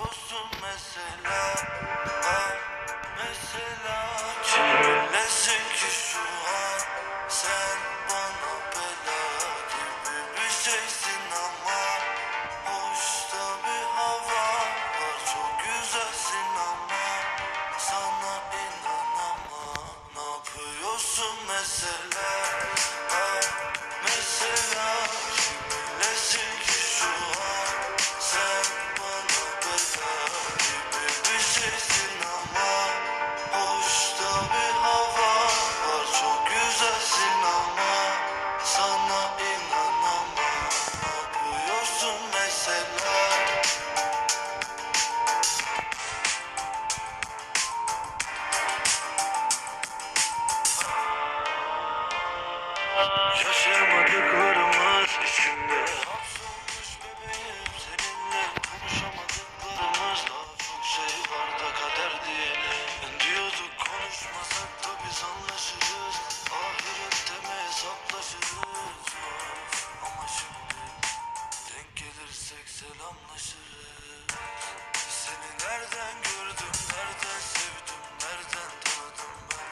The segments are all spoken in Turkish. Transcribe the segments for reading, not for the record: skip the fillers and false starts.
yapıyorsun mesela? Ha, mesela kiminlesin ki şu an? Sen bana bela gibi bir şeysin ama hoşta bir hava var, çok güzelsin ama sana inanamam. Ne yapıyorsun mesela? Ha, mesela kiminlesin ki şu an? Sen bana bela gibi bir şeysin ama hoşta bir hava var, çok güzelsin ama sana inanamam. Ne yapıyorsun mesela? Yaşamadıklarımız içinde hapsolmuş bebeğim, seninle konuşamadıklarımız. Daha çok şey var da kader diye diyorduk, konuşmasak da biz anlaşırız. Ahirette mi hesaplaşırız? Ama şimdi denk gelirsek selamlaşırız. Seni nereden gördüm, nereden sevdim, nereden tanıdım ben?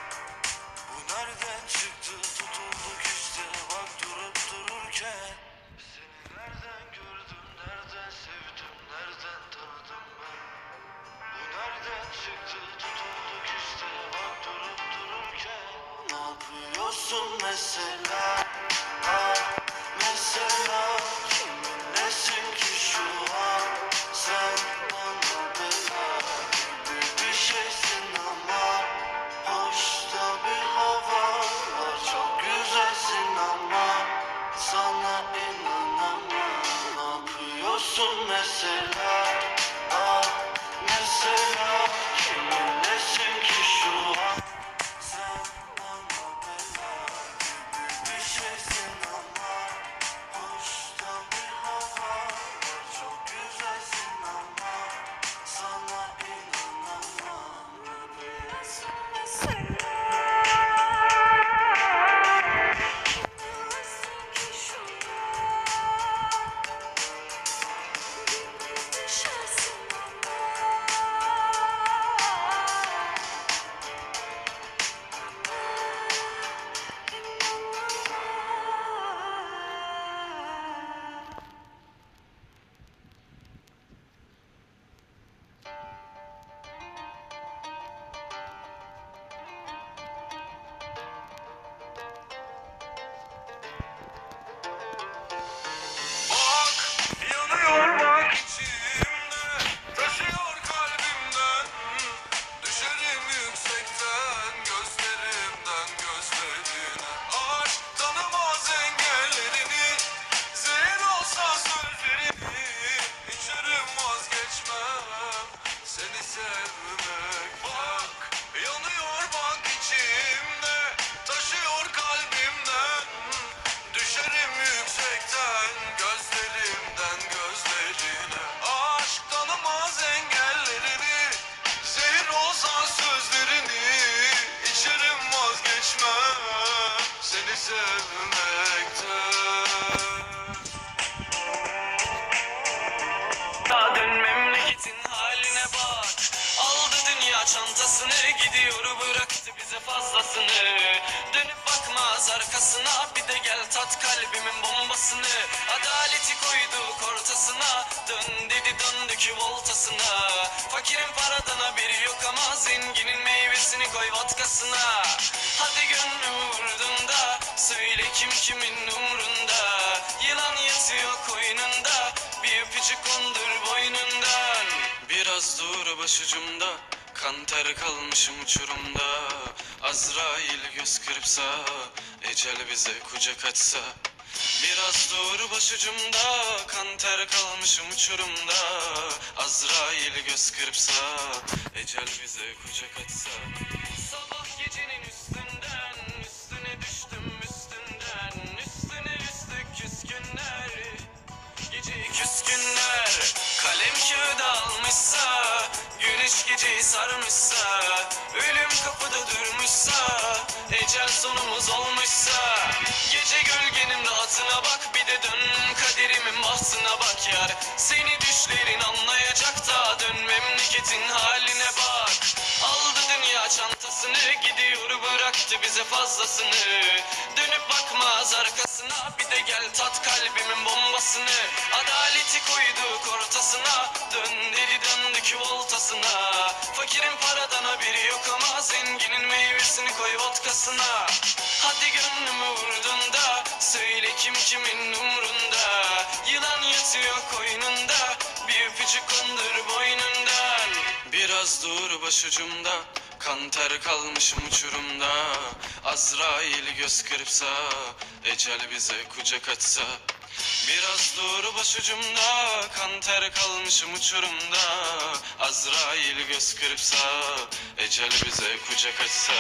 Bu nereden çıktı, tutulduk işte bak durup dururken. Seni nereden gördüm, nereden sevdim, nereden tanıdım ben? Bu nereden çıktı, tutulduk işte bak durup dururken. Ne yapıyorsun mesela? Ha, mesela kiminlesin ki şu an? Sen bana bela gibi bir şeysin ama hoşta bir hava var, çok güzelsin ama sana inanamam. Ne yapıyorsun mesela? Ah, mesela kiminlesin ki şu an? Sen bana bela gibi bir şeysin ama hoşta bir hava var, çok güzelsin ama sana inanamam. Ne yapıyorsun mesela? Bak, yanıyor bak içimde, taşıyor kalbimden. Düşerim yüksekten, gözlerimden gözlerine. Aşk tanımaz engellerini, zehir olsa sözlerini. İçerim vazgeçmem, seni sevmek. Bak, yanıyor bak içimde, taşıyor kalbimden. Düşerim yüksekten, gözlerimden gözlerine. Aşk tanımaz engellerini, zehir olsa sözlerini. İçerim vazgeçmem, seni sevmekten. Daha dön memleketin haline bak. Aldı dünya çantasını, gidiyor bıraktı bize fazlasını. Dönüp bakmaz arkasına, bir de gel tat kalbimin bombasını. Adaleti koyduk ortasına, dön dedi döndük voltasına. Fakirin paradan haberi yok ama zenginin meyvesini koy vodkasına. Hadi gönlüm vurdunda, söyle kim kimin umrunda. Yılan yatıyor koynunda, bir öpücük kondur boynundan. Biraz dur başucumda, kan ter kalmışım uçurumda. Azrail göz kırpsa, ecel bize kucak açsa. Biraz dur başucumda, kan ter kalmışım uçurumda. Azrail göz kırpsa, ecel bize kucak açsa. Sabah gecenin üstünden, üstüne düştüm üstünden. Üstüne üstlük küskünler, gece küskünler. Kalem kağıdı almışsa, güneş geceyi sarmışsa. Ölüm kapıda durmuşsa, ecel sonumuz olmuşsa. Gece gölgenin rahatına bak, bir de dön kaderimin bahtına bak yar. Seni düşlerin anlayacak da dönme memleketin haline bak. Aldı dünya çantasını, gidiyor bıraktı bize fazlasını. Dönüp bakmaz arkasına, bir de gel tat kalbimin bombasını. Adaleti koyduk ortasına, dön deli döndük voltasına. Fakirin paradan haberi yok ama zenginin meyvesini koy vodkasına. Hadi gönlümü vurdun da söyle kim kimin umrunda. Yılan yatıyor koynunda, bir öpücük kondur boynundan. Biraz dur başucumda, kan ter kalmışım uçurumda. Azrail göz kırpsa, ecel bize kucak açsa. Biraz dur başucumda, kan ter kalmışım uçurumda. Azrail göz kırpsa, ecel bize kucak açsa.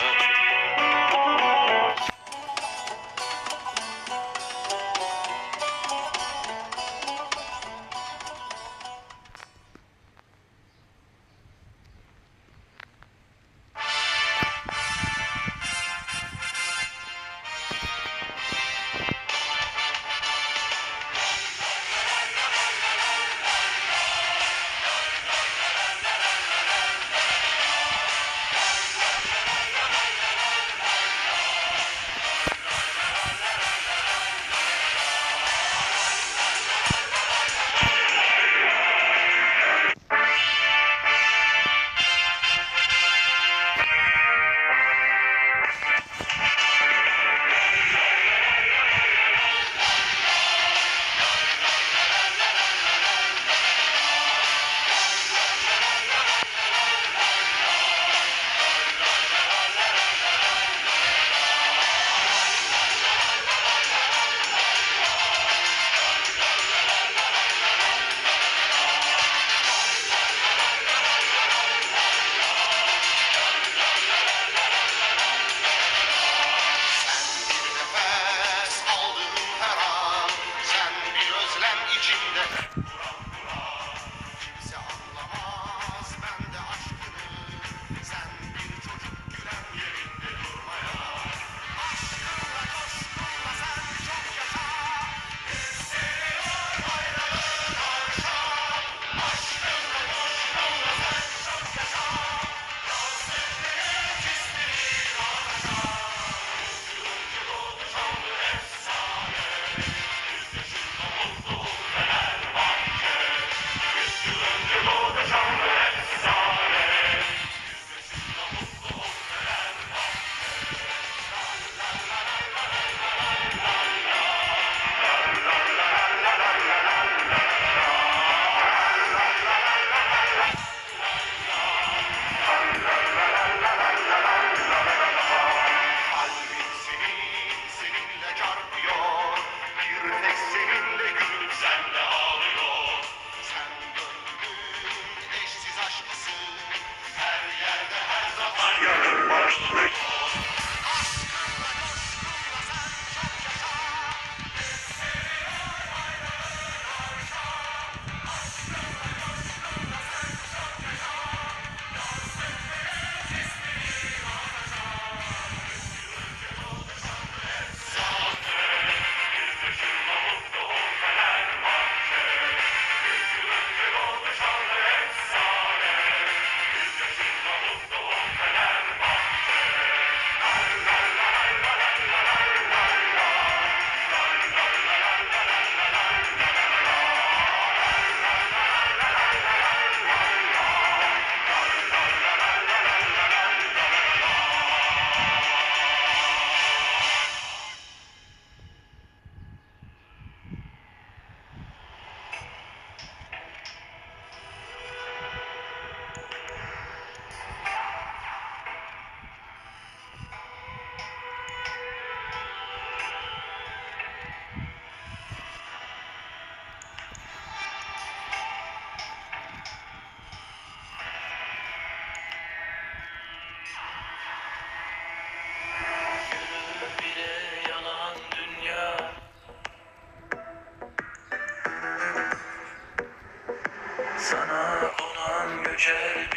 Sana olan göçer